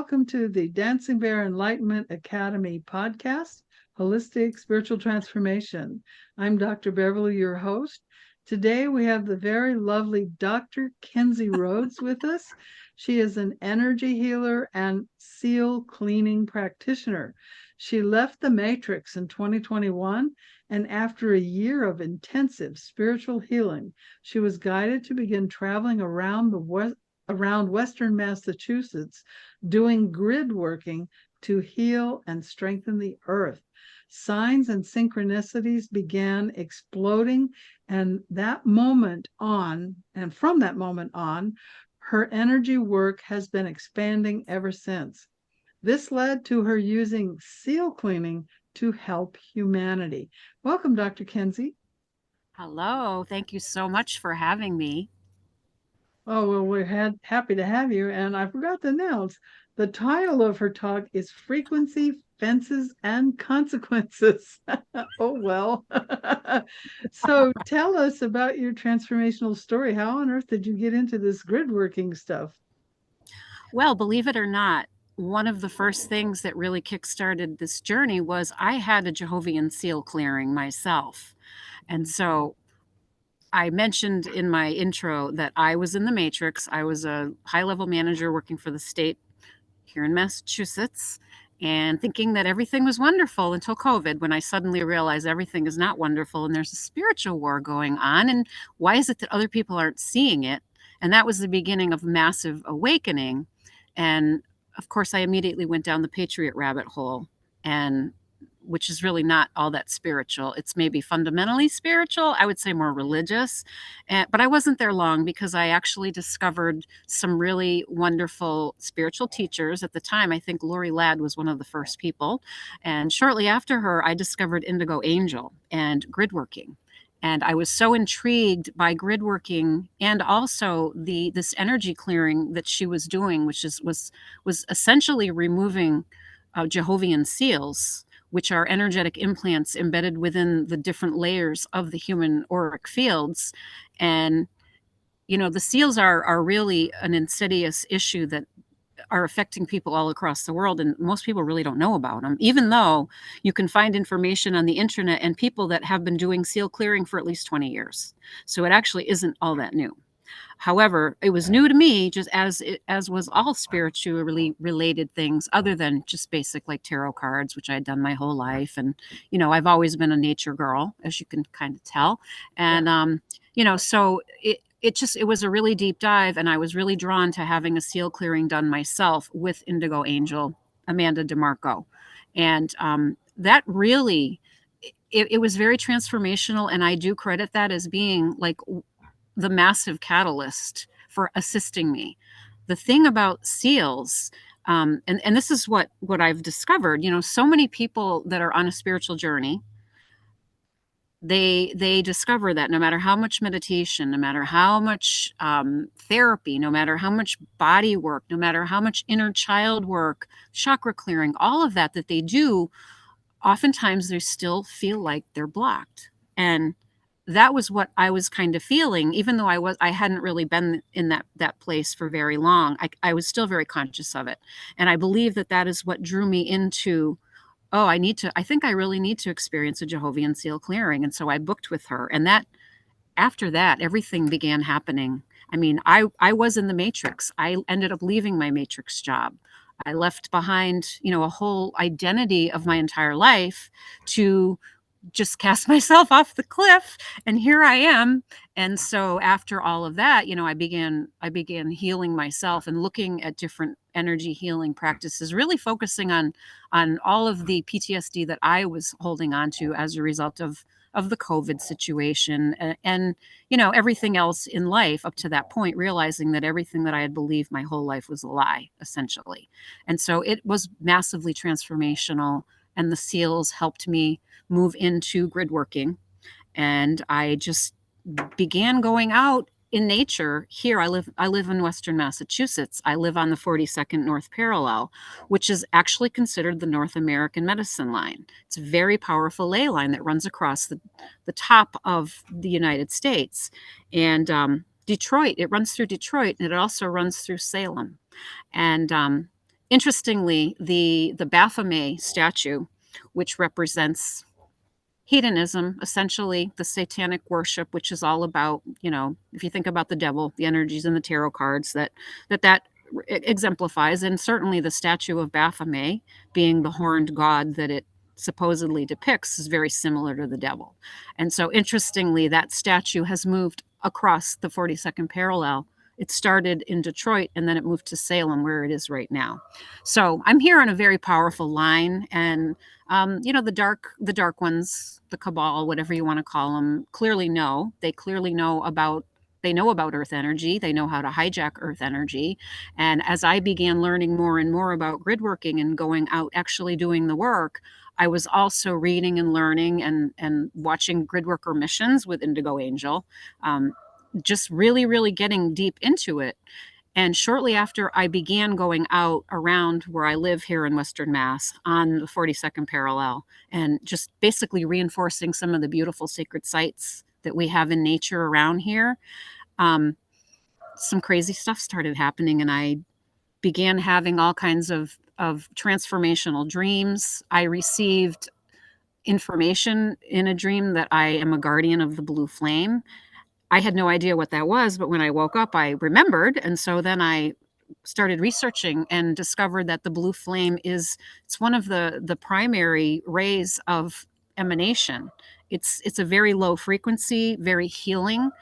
welcome to the Dancing Bear Enlightenment Academy podcast, Holistic Spiritual Transformation. I'm Dr. Beverly, your host. Today we have the very lovely Dr. Kenzie Rhodes with us. She is an energy healer and seal cleaning practitioner. She left the Matrix in 2021, and after a year of intensive spiritual healing, she was guided to begin traveling around Western Massachusetts, doing grid working to heal and strengthen the earth. Signs and synchronicities began exploding, and from that moment on, her energy work has been expanding ever since. This led to her using seal cleaning to help humanity. Welcome, Dr. Kenzie. Hello, thank you so much for having me. Oh, well, we're happy to have you. And I forgot to announce the title of her talk is Frequency, Fences, and Consequences. Oh, well. So tell us about your transformational story. How on earth did you get into this grid working stuff? Well, believe it or not, one of the first things that really kickstarted this journey was I had a Jehovian seal clearing myself. And so I mentioned in my intro that I was in the Matrix. I was a high level manager working for the state here in Massachusetts and thinking that everything was wonderful until COVID, when I suddenly realized everything is not wonderful and there's a spiritual war going on. And why is it that other people aren't seeing it? And that was the beginning of massive awakening. And of course, I immediately went down the Patriot rabbit hole, and which is really not all that spiritual. It's maybe fundamentally spiritual. I would say more religious. But I wasn't there long because I actually discovered some really wonderful spiritual teachers. At the time, I think Lori Ladd was one of the first people. And shortly after her, I discovered Indigo Angel and grid working. And I was so intrigued by grid working and also this energy clearing that she was doing, which was essentially removing Jehovian seals, which are energetic implants embedded within the different layers of the human auric fields. And, the seals are really an insidious issue that are affecting people all across the world. And most people really don't know about them, even though you can find information on the internet and people that have been doing seal clearing for at least 20 years. So it actually isn't all that new. However, it was new to me, just as was all spiritually related things, other than just basic like tarot cards, which I had done my whole life. And I've always been a nature girl, as you can kind of tell. And so it was a really deep dive, and I was really drawn to having a seal clearing done myself with Indigo Angel Amanda DeMarco, and that really. It was very transformational, and I do credit that as being like the massive catalyst for assisting me. The thing about seals, and this is what I've discovered, so many people that are on a spiritual journey, they discover that no matter how much meditation, no matter how much therapy, no matter how much body work, no matter how much inner child work, chakra clearing, all of that they do, oftentimes they still feel like they're blocked. And that was what I was kind of feeling, even though I hadn't really been in that place for very long. I was still very conscious of it, and I believe that is what drew me into. Oh, I think I really need to experience a Jehovian seal clearing, and so I booked with her. And that after that, everything began happening. I mean, I was in the Matrix. I ended up leaving my Matrix job. I left behind, a whole identity of my entire life to just cast myself off the cliff, and here I am. And so after all of that, I began healing myself and looking at different energy healing practices, really focusing on all of the PTSD that I was holding on to as a result of the COVID situation, and everything else in life up to that point, realizing that everything that I had believed my whole life was a lie, essentially. And so it was massively transformational, and the seals helped me move into grid working. And I just began going out in nature. Here I live in Western Massachusetts. I live on the 42nd North Parallel, which is actually considered the North American medicine line. It's a very powerful ley line that runs across the top of the United States. And Detroit, it runs through Detroit, and it also runs through Salem. And Interestingly, the Baphomet statue, which represents hedonism, essentially the satanic worship, which is all about, if you think about the devil, the energies in the tarot cards that exemplifies, and certainly the statue of Baphomet, being the horned god that it supposedly depicts, is very similar to the devil. And so interestingly, that statue has moved across the 42nd parallel. It started in Detroit and then it moved to Salem, where it is right now. So I'm here on a very powerful line, and the dark ones, the cabal, whatever you want to call them, clearly know. They clearly know about earth energy. They know how to hijack earth energy. And as I began learning more and more about grid working and going out actually doing the work, I was also reading and learning and watching grid worker missions with Indigo Angel, just really, really getting deep into it. And shortly after I began going out around where I live here in Western Mass on the 42nd parallel and just basically reinforcing some of the beautiful sacred sites that we have in nature around here, some crazy stuff started happening, and I began having all kinds of transformational dreams. I received information in a dream that I am a guardian of the blue flame. I had no idea what that was, but when I woke up, I remembered. And so then I started researching and discovered that the blue flame it's one of the primary rays of emanation. It's a very low frequency, very healing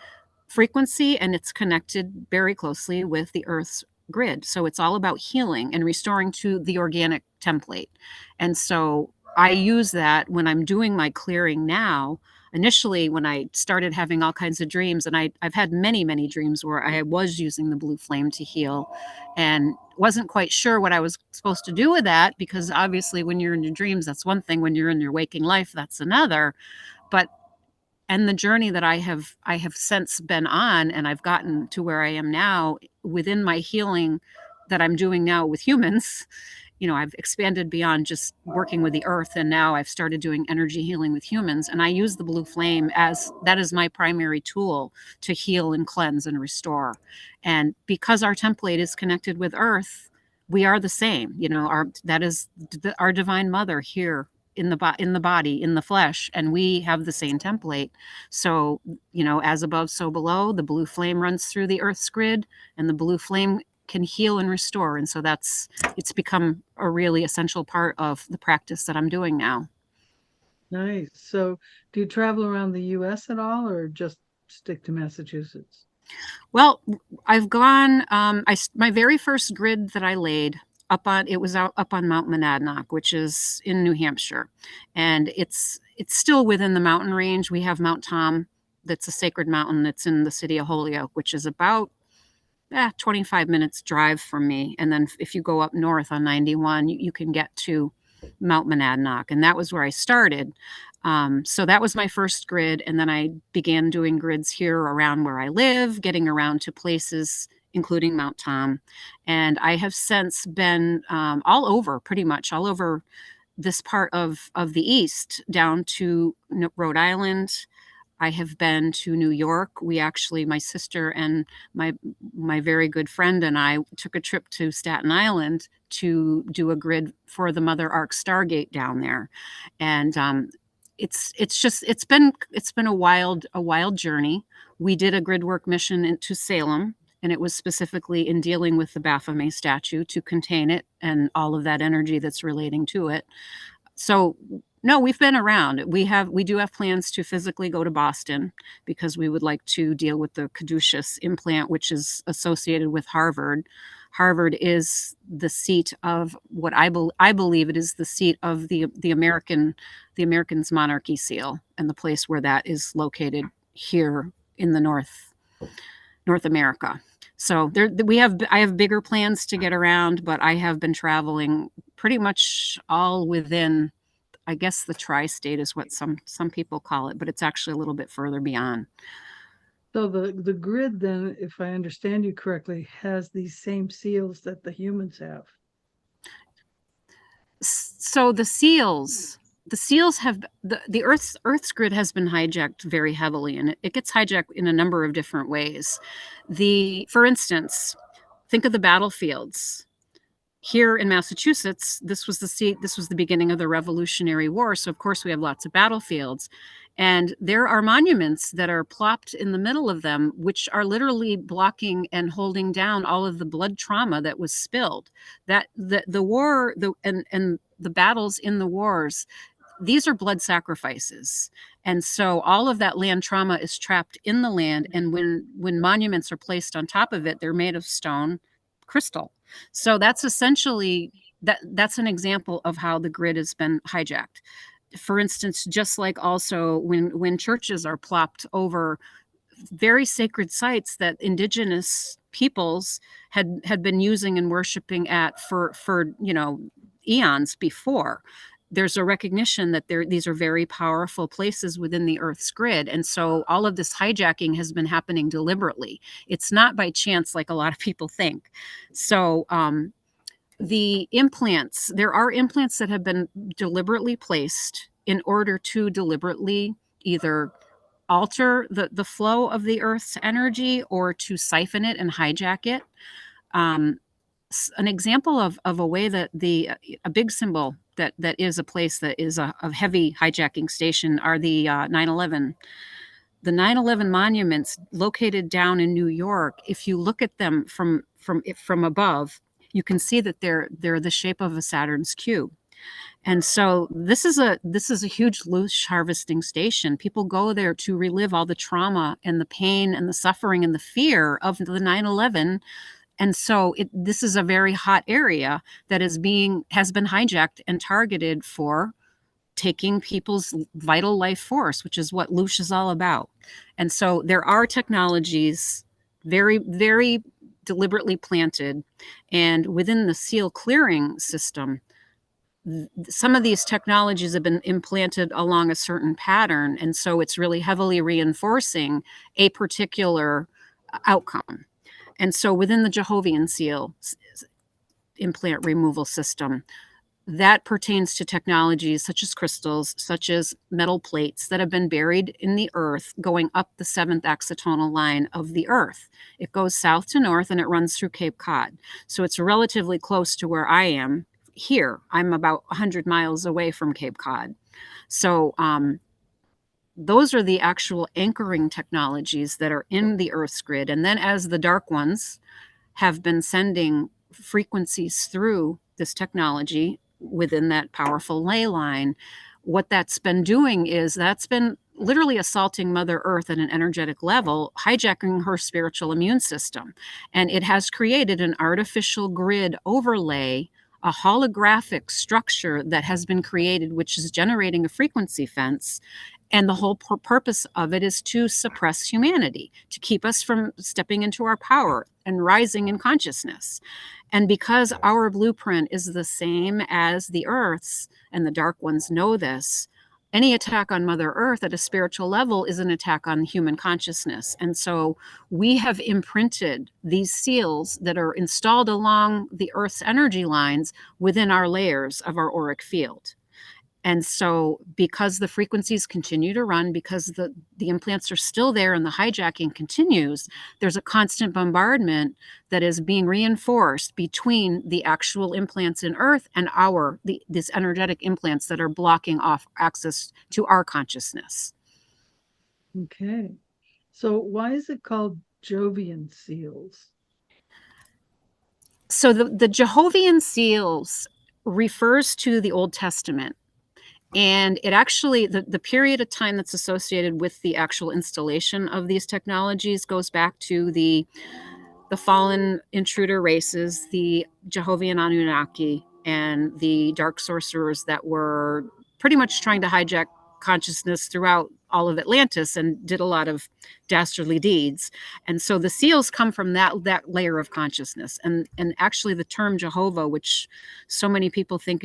frequency, and it's connected very closely with the Earth's grid. So it's all about healing and restoring to the organic template. And so I use that when I'm doing my clearing now. Initially, when I started having all kinds of dreams, and I've had many, many dreams where I was using the blue flame to heal and wasn't quite sure what I was supposed to do with that, because obviously when you're in your dreams, that's one thing. When you're in your waking life, that's another. But and the journey that I have since been on, and I've gotten to where I am now within my healing that I'm doing now with humans. I've expanded beyond just working with the earth, and now I've started doing energy healing with humans, and I use the blue flame as that is my primary tool to heal and cleanse and restore. And because our template is connected with earth, we are the same. That is our divine mother here in the body, in the flesh, and we have the same template. So, as above so below, the blue flame runs through the earth's grid, and the blue flame can heal and restore. And so it's become a really essential part of the practice that I'm doing now. Nice. So, do you travel around the US at all or just stick to Massachusetts? Well, I've gone, my very first grid that I laid it was out up on Mount Monadnock, which is in New Hampshire. And it's still within the mountain range. We have Mount Tom, that's a sacred mountain that's in the city of Holyoke, which is about 25 minutes drive from me. And then if you go up north on 91, you can get to Mount Monadnock. And that was where I started. So that was my first grid. And then I began doing grids here around where I live, getting around to places, including Mount Tom. And I have since been all over, pretty much all over this part of the East, down to Rhode Island. I have been to New York. My sister and my very good friend and I took a trip to Staten Island to do a grid for the Mother Ark Stargate down there. And it's been a wild journey. We did a grid work mission into Salem, and it was specifically in dealing with the Baphomet statue to contain it and all of that energy that's relating to it. So no, we've been around. We do have plans to physically go to Boston, because we would like to deal with the caduceus implant, which is associated with Harvard. Harvard is the seat of what I believe it is the seat of the American's monarchy seal, and the place where that is located here in the North America. So I have bigger plans to get around, but I have been traveling pretty much all within, I guess, the tri-state is what some people call it, but it's actually a little bit further beyond. So the grid then, if I understand you correctly, has these same seals that the humans have. So the seals have the Earth's grid has been hijacked very heavily, and it gets hijacked in a number of different ways. For instance, think of the battlefields. here in Massachusetts, this was the beginning of the Revolutionary War. So of course we have lots of battlefields. And there are monuments that are plopped in the middle of them, which are literally blocking and holding down all of the blood trauma that was spilled. That the war, and the battles in the wars, these are blood sacrifices. And so all of that land trauma is trapped in the land. And when monuments are placed on top of it, they're made of stone crystal. So that's essentially that's an example of how the grid has been hijacked. For instance, just like also when churches are plopped over very sacred sites that indigenous peoples had been using and worshiping at for eons before, there's a recognition that these are very powerful places within the Earth's grid. And so all of this hijacking has been happening deliberately. It's not by chance like a lot of people think. So the implants, there are implants that have been deliberately placed in order to deliberately either alter the flow of the Earth's energy or to siphon it and hijack it. An example of a way that a big symbol that is a place that is a heavy hijacking station are the 9/11. The 9/11 monuments located down in New York. If you look at them from above, you can see that they're the shape of a Saturn's cube. And so this is a huge loose harvesting station. People go there to relive all the trauma and the pain and the suffering and the fear of the 9/11. And so this is a very hot area that has been hijacked and targeted for taking people's vital life force, which is what Loosh is all about. And so there are technologies very, very deliberately planted. And within the seal clearing system, some of these technologies have been implanted along a certain pattern. And so it's really heavily reinforcing a particular outcome. And so within the Jehovian seal implant removal system, that pertains to technologies such as crystals, such as metal plates that have been buried in the earth going up the 7th exotonal line of the earth. It goes south to north and it runs through Cape Cod. So it's relatively close to where I am here. I'm about 100 miles away from Cape Cod. So those are the actual anchoring technologies that are in the Earth's grid. And then as the dark ones have been sending frequencies through this technology within that powerful ley line, what that's been doing is that's been literally assaulting Mother Earth at an energetic level, hijacking her spiritual immune system. And it has created an artificial grid overlay, a holographic structure that has been created, which is generating a frequency fence. And the whole purpose of it is to suppress humanity, to keep us from stepping into our power and rising in consciousness. And because our blueprint is the same as the Earth's, and the dark ones know this, any attack on Mother Earth at a spiritual level is an attack on human consciousness. And so we have imprinted these seals that are installed along the Earth's energy lines within our layers of our auric field. And so because the frequencies continue to run, because the implants are still there and the hijacking continues, there's a constant bombardment that is being reinforced between the actual implants in Earth and these energetic implants that are blocking off access to our consciousness. Okay. So why is it called Jovian seals? So the Jehovian seals refers to the Old Testament. And it actually, the period of time that's associated with the actual installation of these technologies goes back to the fallen intruder races, the Jehovian Anunnaki, and the dark sorcerers that were pretty much trying to hijack consciousness throughout all of Atlantis and did a lot of dastardly deeds. And so the seals come from that layer of consciousness. And actually the term Jehovah, which so many people think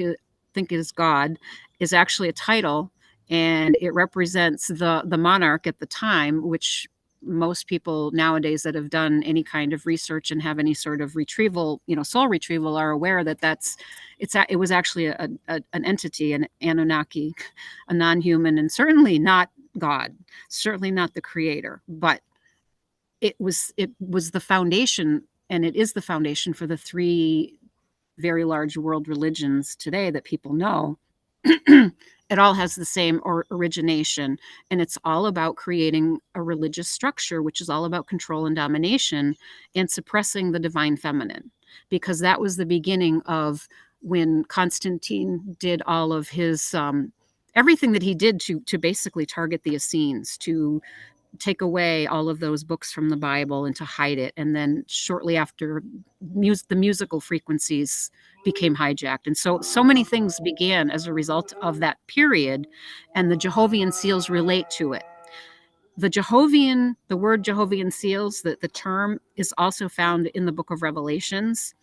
is God, is actually a title, and it represents the monarch at the time, which most people nowadays that have done any kind of research and have any sort of retrieval, soul retrieval, are aware that it was actually an entity, an Anunnaki, a non-human, and certainly not God, certainly not the creator, but it was the foundation, and it is the foundation for the three very large world religions today that people know, it all has the same origination, and it's all about creating a religious structure, which is all about control and domination and suppressing the divine feminine, because that was the beginning of when Constantine did all of his everything that he did to basically target the Essenes, to take away all of those books from the Bible and to hide it. And then shortly after, the musical frequencies became hijacked. And so many things began as a result of that period. And the Jehovian seals relate to it. The word Jehovian seals, the term is also found in the book of Revelations.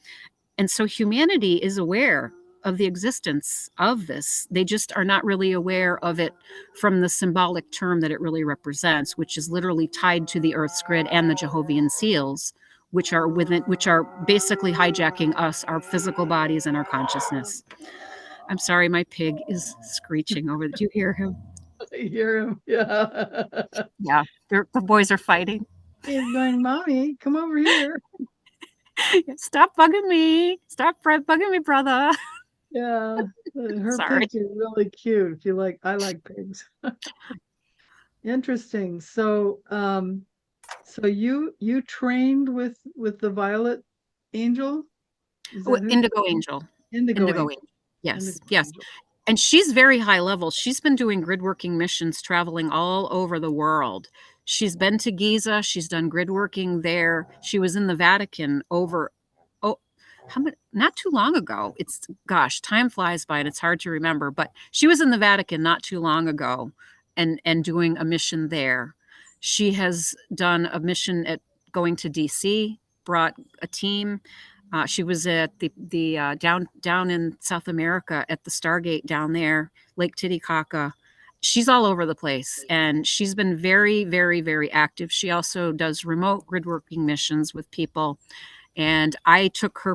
And so humanity is aware of the existence of this. They just are not really aware of it from the symbolic term that it really represents, which is literally tied to the Earth's grid and the Jehovian seals, which are basically hijacking us, our physical bodies, and our consciousness. I'm sorry, my pig is screeching over. Do you hear him? I hear him. Yeah. Yeah, the boys are fighting. He's going, Mommy, come over here. Stop bugging me. Stop bugging me, brother. Yeah. Her Sorry. pigs are really cute. If you like, I like pigs. Interesting. So you trained with the Violet Angel? Is Oh, that who? Indigo Angel. Indigo Indigo Angel. Angel. Yes, Indigo yes. Angel. And she's very high level. She's been doing grid working missions traveling all over the world. She's been to Giza. She's done grid working there. She was in the Vatican oh, how many, not too long ago. It's, gosh, time flies by and it's hard to remember, but she was in the Vatican not too long ago and doing a mission there. She has done a mission at going to DC, brought a team. She was at the down in South America at the Stargate down there, Lake Titicaca. She's all over the place, and she's been very, very, very active. She also does remote grid working missions with people, and I took her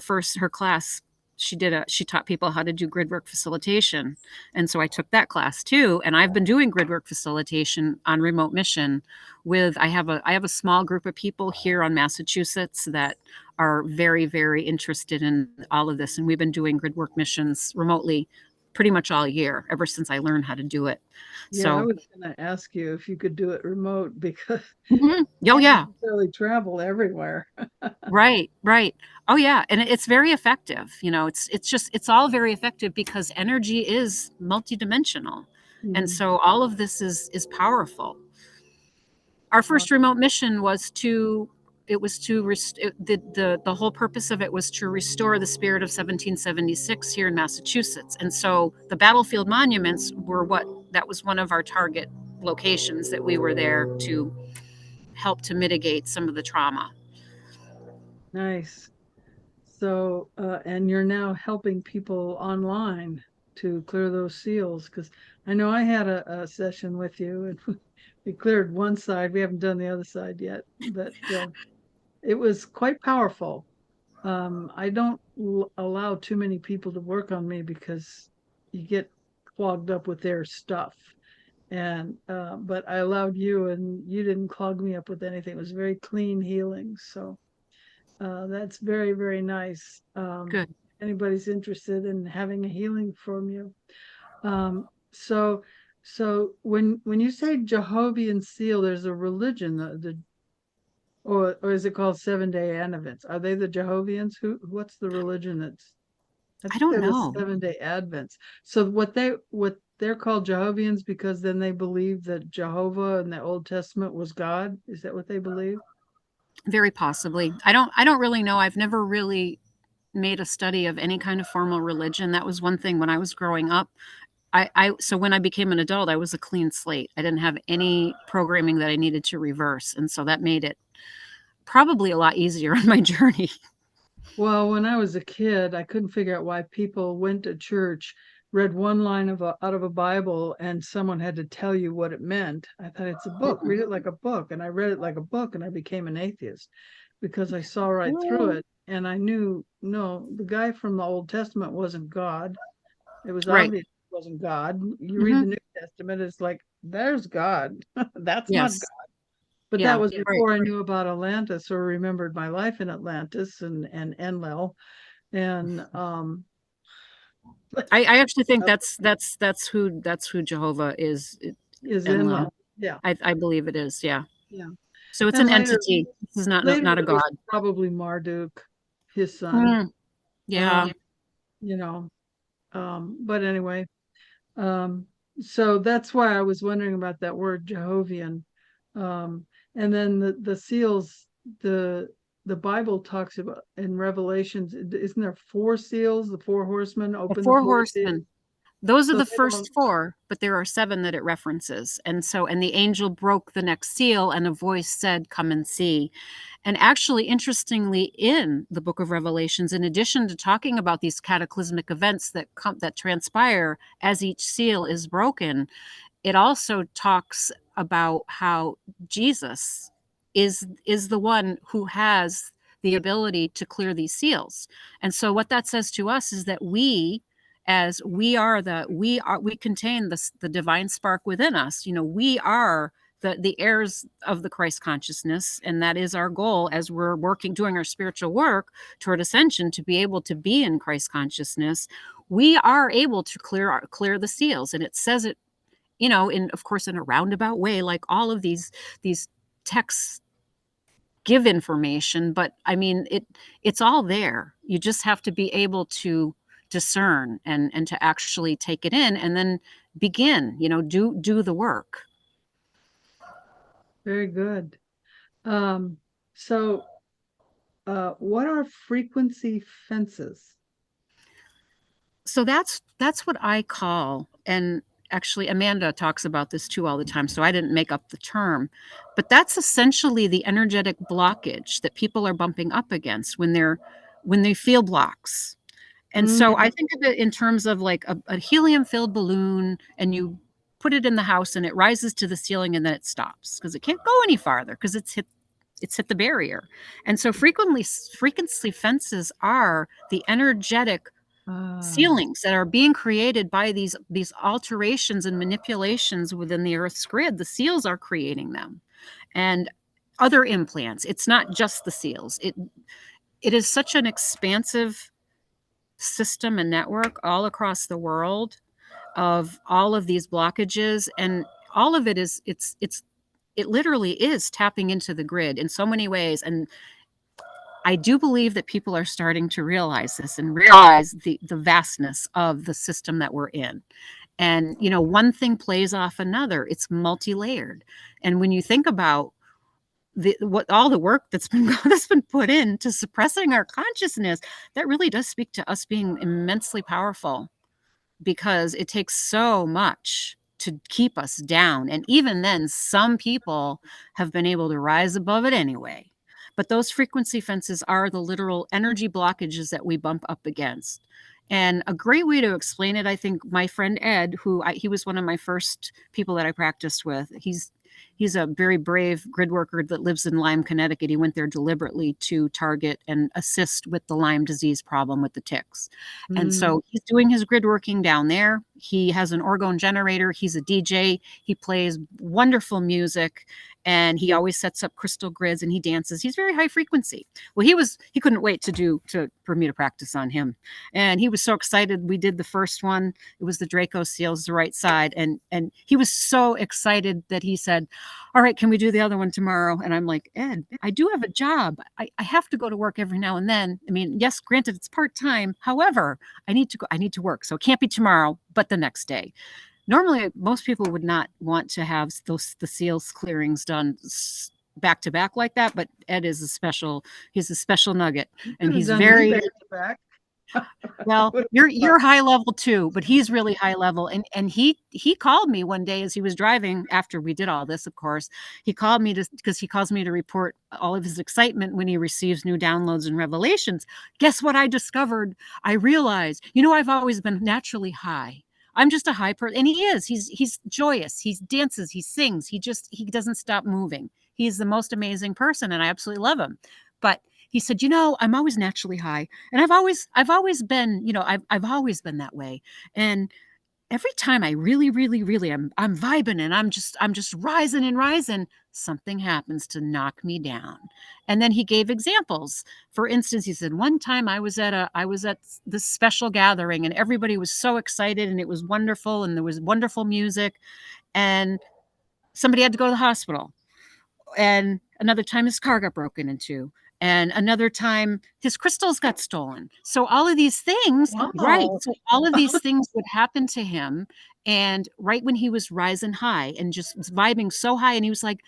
class. She taught people how to do grid work facilitation, and so I took that class too. And I've been doing grid work facilitation on remote mission with I have a small group of people here on Massachusetts that are very, very interested in all of this, and we've been doing grid work missions remotely pretty much all year ever since I learned how to do it. Yeah, I So, was going to ask you if you could do it remote because oh you can't yeah. necessarily travel everywhere. Right, right. Oh yeah, and it's very effective. It's all very effective because energy is multidimensional. And Mhm. so all of this is powerful. Our Wow. first remote mission was to it was to the whole purpose of it was to restore the spirit of 1776 here in Massachusetts. And so the battlefield monuments were that was one of our target locations that we were there to help to mitigate some of the trauma. Nice. So, and you're now helping people online to clear those seals because I know I had a session with you and we cleared one side. We haven't done the other side yet, but it was quite powerful. I don't allow too many people to work on me because you get clogged up with their stuff. And but I allowed you, and you didn't clog me up with anything. It was very clean healing. So that's very, very nice. Good. Anybody's interested in having a healing from you. Um, so, so when you say Jehovian seal, there's a religion, or is it called 7 Day Advents? Are they the Jehovians? What's the religion that's? I I think don't they're the know. 7 Day Advents. So what they're called Jehovians because then they believe that Jehovah in the Old Testament was God. Is that what they believe? Very possibly. I don't really know. I've never really made a study of any kind of formal religion. That was one thing when I was growing up. So when I became an adult, I was a clean slate. I didn't have any programming that I needed to reverse. And so that made it probably a lot easier on my journey. Well, when I was a kid, I couldn't figure out why people went to church, read one line out of a Bible, and someone had to tell you what it meant. I thought it's a book, read it like a book. And I read it like a book, and I became an atheist because I saw right through it. And I knew, no, the guy from the Old Testament wasn't God. It was Right. obvious it wasn't God. You read Hmm. the New Testament, it's like, there's God. That's not Yes. God. But that Yeah. was Right. before I knew about Atlantis or remembered my life in Atlantis and Enlil. And I actually think that's who Jehovah is and in that. Yeah, I believe it is. Yeah. yeah. So it's And an entity. This is not a later it was god. probably Marduk, his son. Mm, yeah. Um, you know, but anyway, um, so that's why I was wondering about that word Jehovian. And then the seals, the the Bible talks about in Revelations, isn't there four seals? The four horsemen The open the four four seals. horsemen. Those are So the they don't. first four, but there are seven that it references. And the angel broke the next seal, and a voice said, "Come and see." And actually, interestingly, in the book of Revelations, in addition to talking about these cataclysmic events that transpire as each seal is broken, it also talks about how Jesus is the one who has the ability to clear these seals. And so what that says to us is that we contain the divine spark within us. We are the heirs of the Christ consciousness, and that is our goal as we're doing our spiritual work toward ascension, to be able to be in Christ consciousness. We are able to clear the seals, and it says it, in, of course, in a roundabout way, like all of these texts give information. But I mean, it's all there. You just have to be able to discern and to actually take it in, and then begin, do the work. Very good. Um, so what are frequency fences? So that's what I call, and actually Amanda talks about this too all the time, so I didn't make up the term, but that's essentially the energetic blockage that people are bumping up against when they feel blocks. And so Mm, I think of it in terms of like a helium filled balloon, and you put it in the house and it rises to the ceiling and then it stops because it can't go any farther because it's hit the barrier. And so frequency fences are the energetic ah, ceilings that are being created by these alterations and manipulations within the earth's grid. The seals are creating them, and other implants. It's not just the seals. It is such an expansive system and network all across the world of all of these blockages, and all of it is it literally is tapping into the grid in so many ways. And I do believe that people are starting to realize this and realize the vastness of the system that we're in. And one thing plays off another. It's multi-layered. And when you think about what all the work that's been that's been put into suppressing our consciousness, that really does speak to us being immensely powerful, because it takes so much to keep us down. And even then, some people have been able to rise above it anyway. But those frequency fences are the literal energy blockages that we bump up against. And a great way to explain it, I think, my friend Ed, he was one of my first people that I practiced with. He's a very brave grid worker that lives in Lyme, Connecticut. He went there deliberately to target and assist with the Lyme disease problem with the ticks. And mm, so he's doing his grid working down there. He has an orgone generator. He's a DJ. He plays wonderful music, and he always sets up crystal grids and he dances. He's very high frequency. Well, he couldn't wait for me to practice on him. And he was so excited. We did the first one. It was the Draco seals, the right side. And he was so excited that he said, "All right, can we do the other one tomorrow?" And I'm like, "Ed, I do have a job. I have to go to work every now and then. I mean, yes, granted, it's part-time. However, I need to go, I need to work. So it can't be tomorrow, but the next day." Normally, most people would not want to have the seals clearings done back to back like that, but Ed is he's a special nugget, you and could have he's done me very back to back. well, Would have you're thought, high level too, but he's really high level. And he called me one day as he was driving after we did all this, of course. He called me because he calls me to report all of his excitement when he receives new downloads and revelations. Guess what I discovered? I realized, I've always been naturally high. I'm just a high person. And he is. He's joyous. He dances, he sings, he doesn't stop moving. He's the most amazing person, and I absolutely love him. But he said, I'm always naturally high, and I've always been, I've always been that way. And every time I really, really, really, I'm vibing and I'm just rising and rising, something happens to knock me down. And then he gave examples. For instance, he said, one time I was at this special gathering and everybody was so excited and it was wonderful and there was wonderful music and somebody had to go to the hospital. And another time his car got broken into, and another time his crystals got stolen. So all of these things, right? Wow. So all of these things would happen to him, and right when he was rising high and just vibing so high, and he was like,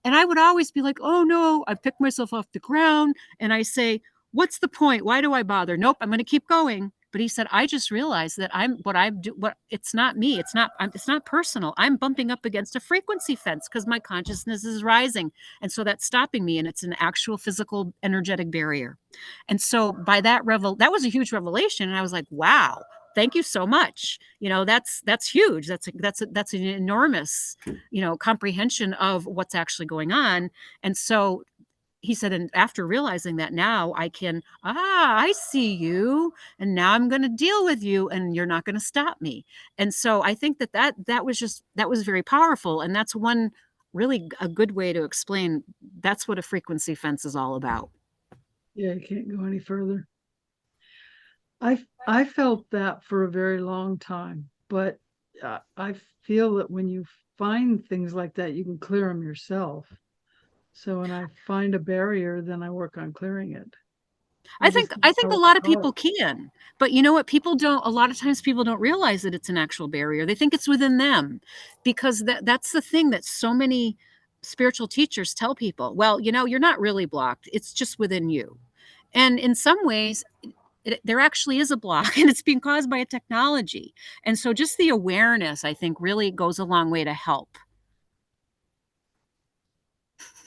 and I would always be like, oh no, I pick myself off the ground and I say, what's the point? Why do I bother? Nope, I'm going to keep going. But he said, I just realized that it's not me. It's not personal. I'm bumping up against a frequency fence because my consciousness is rising. And so that's stopping me. And it's an actual physical energetic barrier. And so by that was a huge revelation. And I was like, wow, thank you so much. That's huge. That's an enormous, comprehension of what's actually going on. And so he said, and after realizing that now I see you, and now I'm going to deal with you and you're not going to stop me. And so I think that was very powerful. And that's one really a good way to explain that's what a frequency fence is all about. Yeah, you can't go any further. I felt that for a very long time, but I feel that when you find things like that, you can clear them yourself. So when I find a barrier, then I work on clearing it. I just think don't I think a know lot of how. people can, but you know what? A lot of times people don't realize that it's an actual barrier. They think it's within them because that's the thing that so many spiritual teachers tell people. Well, you're not really blocked. It's just within you. And in some ways, there actually is a block and it's being caused by a technology. And so just the awareness, I think, really goes a long way to help.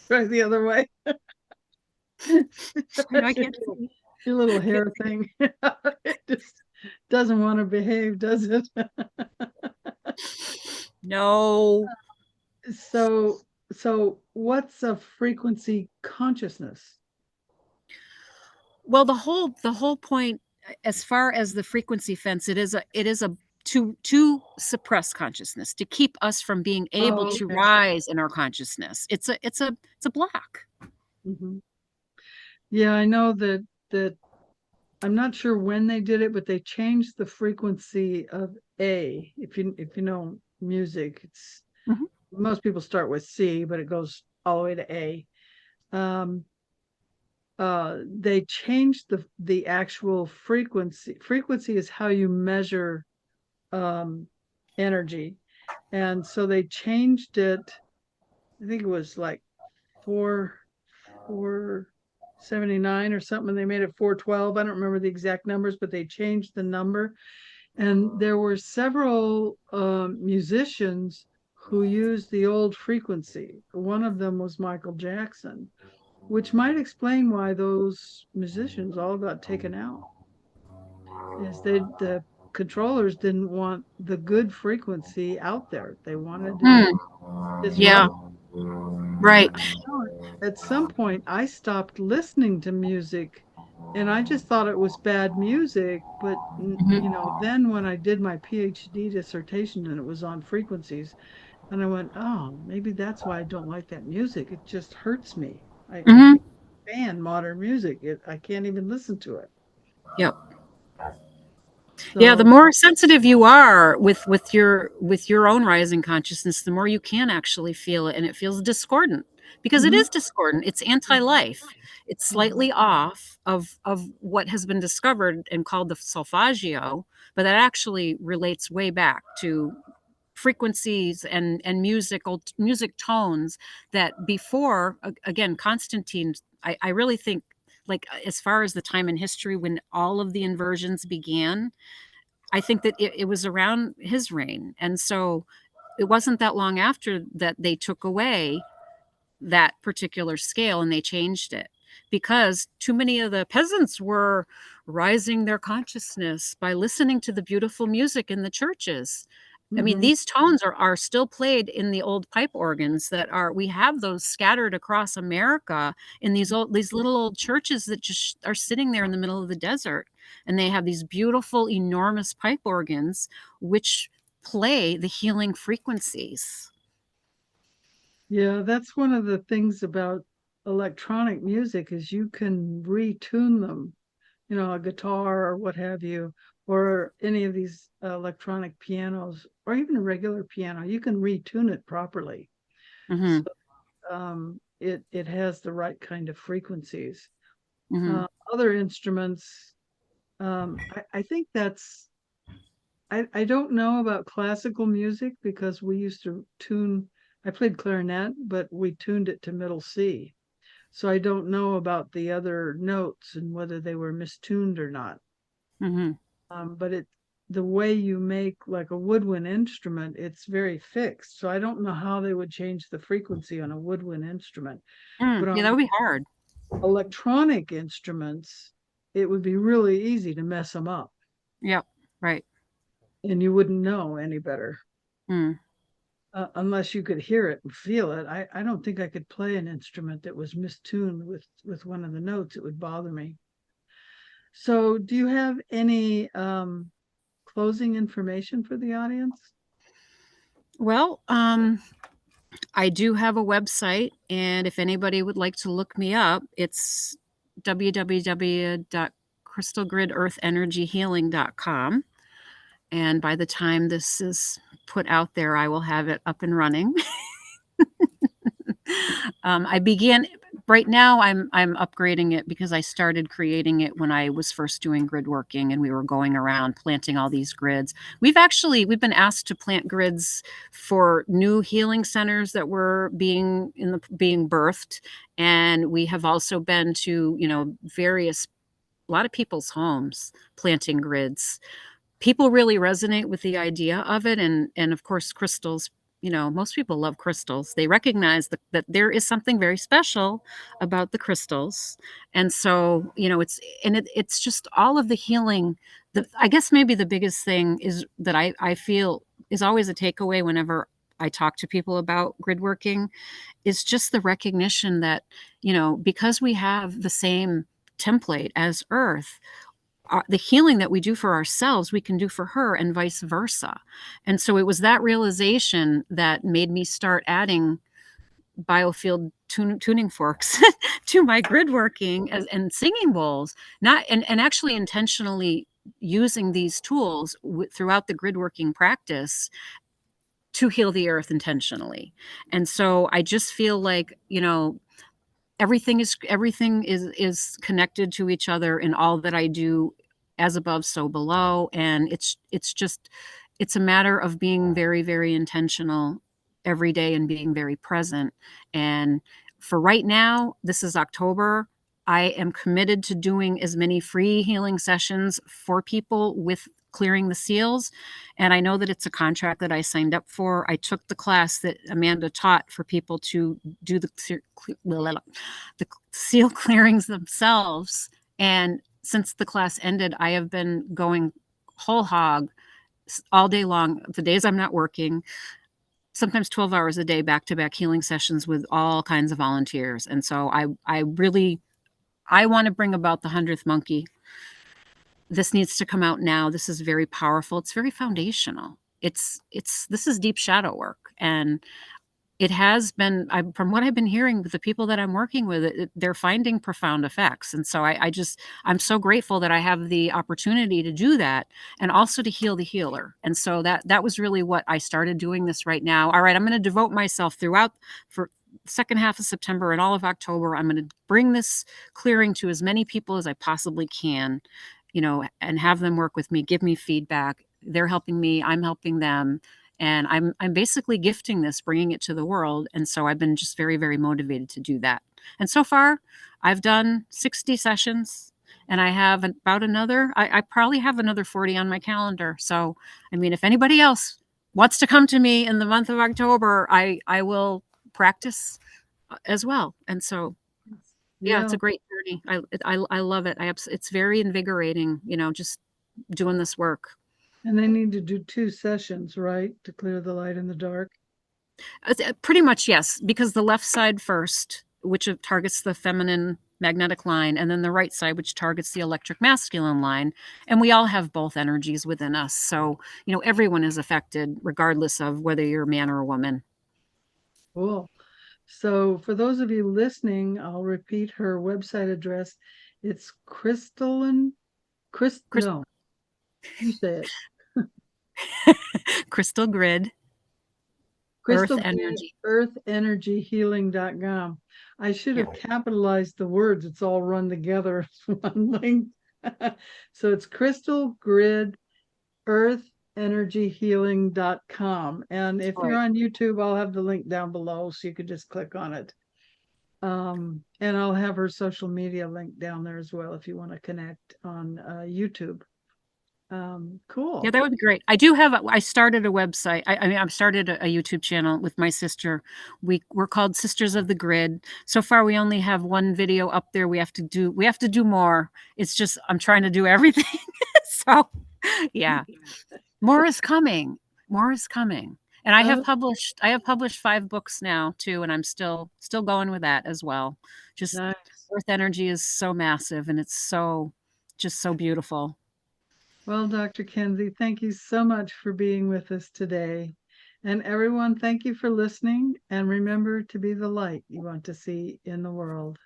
Try the other way. I Your can't little, your little hair thing. It just doesn't want to behave, does it? No. So, so what's a frequency consciousness? Well, the whole point, as far as the frequency fence, it is a to suppress consciousness, to keep us from being able Oh, to okay. rise in our consciousness. It's a block. Hmm. Yeah, I know that I'm not sure when they did it, but they changed the frequency of A. If you know music, it's Mhm. most people start with C, but it goes all the way to A. Um, they changed the actual frequency. Frequency is how you measure um, energy, and so they changed it. I think it was like 479 or something. They made it 412. I don't remember the exact numbers, but they changed the number. And there were several musicians who used the old frequency. One of them was Michael Jackson, which might explain why those musicians all got taken out. Is the controllers didn't want the good frequency out there. They wanted to Hmm. Yeah. disrupt. Right. At some point, I stopped listening to music and I just thought it was bad music. But, Mhm. then when I did my PhD dissertation and it was on frequencies, and I went, oh, maybe that's why I don't like that music. It just hurts me. I Mhm. can't stand modern music. I can't even listen to it. Yep. Yeah, the So, more sensitive you are with your own rising consciousness, the more you can actually feel it, and it feels discordant because it mhm, is discordant. It's anti-life. It's mhm, slightly off of what has been discovered and called the solfeggio, but that actually relates way back to frequencies and music tones that before again Constantine. I really think, like, as far as the time in history when all of the inversions began, I think that it was around his reign. And so it wasn't that long after that they took away that particular scale and they changed it because too many of the peasants were rising their consciousness by listening to the beautiful music in the churches. I mean, mhm, these tones are still played in the old pipe organs that are we have those scattered across America in these little old churches that just are sitting there in the middle of the desert. And they have these beautiful, enormous pipe organs, which play the healing frequencies. Yeah, that's one of the things about electronic music is you can retune them, a guitar or what have you, or any of these electronic pianos, or even a regular piano. You can retune it properly. Mm-hmm. So it has the right kind of frequencies. Mm-hmm. Other instruments, I think I don't know about classical music because we used to tune. I played clarinet, but we tuned it to middle C. So I don't know about the other notes and whether they were mistuned or not. Mm-hmm. But the way you make like a woodwind instrument, it's very fixed. So I don't know how they would change the frequency on a woodwind instrument. But Yeah, that on would be hard. electronic instruments, it would be really easy to mess them up, Yep. Right. and you wouldn't know any better. Mm. Unless you could hear it and feel it. I don't think I could play an instrument that was mistuned with one of the notes. It would bother me. So, do you have any closing information for the audience? Well, I do have a website, and if anybody would like to look me up, it's www.crystalgridearthenergyhealing.com. And by the time this is put out there, I will have it up and running. I began right now. I'm upgrading it because I started creating it when I was first doing grid working, and we were going around planting all these grids. We've been asked to plant grids for new healing centers that were being birthed, and we have also been to various a lot of people's homes planting grids. People really resonate with the idea of it, and of course crystals, most people love crystals. They recognize that there is something very special about the crystals. And so it's just all of the healing. I guess maybe the biggest thing is that I feel is always a takeaway whenever I talk to people about grid working is just the recognition that because we have the same template as earth, the healing that we do for ourselves, we can do for her, and vice versa. And so it was that realization that made me start adding biofield tuning forks to my grid working and singing bowls, not and actually intentionally using these tools throughout the grid working practice to heal the earth intentionally. And so I just feel like everything is connected to each other in all that I do, as above so below. And it's a matter of being very, very intentional every day and being very present. And for right now, this is October. I am committed to doing as many free healing sessions for people with clearing the seals. And I know that it's a contract that I signed up for. I took the class that Amanda taught for people to do the seal clearings themselves. And since the class ended, I have been going whole hog all day long, the days I'm not working, sometimes 12 hours a day, back to back healing sessions with all kinds of volunteers. And so I want to bring about the 100th monkey. This needs to come out now. This is very powerful. It's very foundational. This is deep shadow work. And it has been, from what I've been hearing with the people that I'm working with, they're finding profound effects. And so I'm so grateful that I have the opportunity to do that and also to heal the healer. And so that was really what I started doing this right now. All right, I'm going to devote myself throughout for the second half of September and all of October. I'm going to bring this clearing to as many people as I possibly can, and have them work with me, give me feedback. They're helping me, I'm helping them, and I'm basically gifting this, bringing it to the world. And so I've been just very, very motivated to do that. And so far, I've done 60 sessions, and I have about I probably have another 40 on my calendar. So, I mean, if anybody else wants to come to me in the month of October, I will practice as well. And so, yeah, it's Yeah, a great journey. I love it. It's very invigorating, just doing this work. and they need to do two sessions, right, to clear the light and the dark. Pretty much, yes, because the left side first, which targets the feminine magnetic line, and then the right side, which targets the electric masculine line. And we all have both energies within us. So, everyone is affected regardless of whether you're a man or a woman. Cool. So for those of you listening, I'll repeat her website address. It's no, you say it. Crystal Grid, Earth Energy. earthenergyhealing.com. I should have capitalized the words. It's all run together as one link. So it's Crystal Grid earthenergyhealing.com. And if you're on YouTube, I'll have the link down below so you could just click on it. And I'll have her social media link down there as well if you want to connect on YouTube. Cool. Yeah, that would be great. I started a website. I started a YouTube channel with my sister. We're called Sisters of the Grid. So far, we only have one video up there. We have to do more. It's just, I'm trying to do everything. So yeah, more is coming. More is coming. And I have published 5 books now too, and I'm still going with that as well. Just nice. Earth energy is so massive, and it's just so beautiful. Well, Dr. Kenzie, thank you so much for being with us today. And everyone, thank you for listening. And remember to be the light you want to see in the world.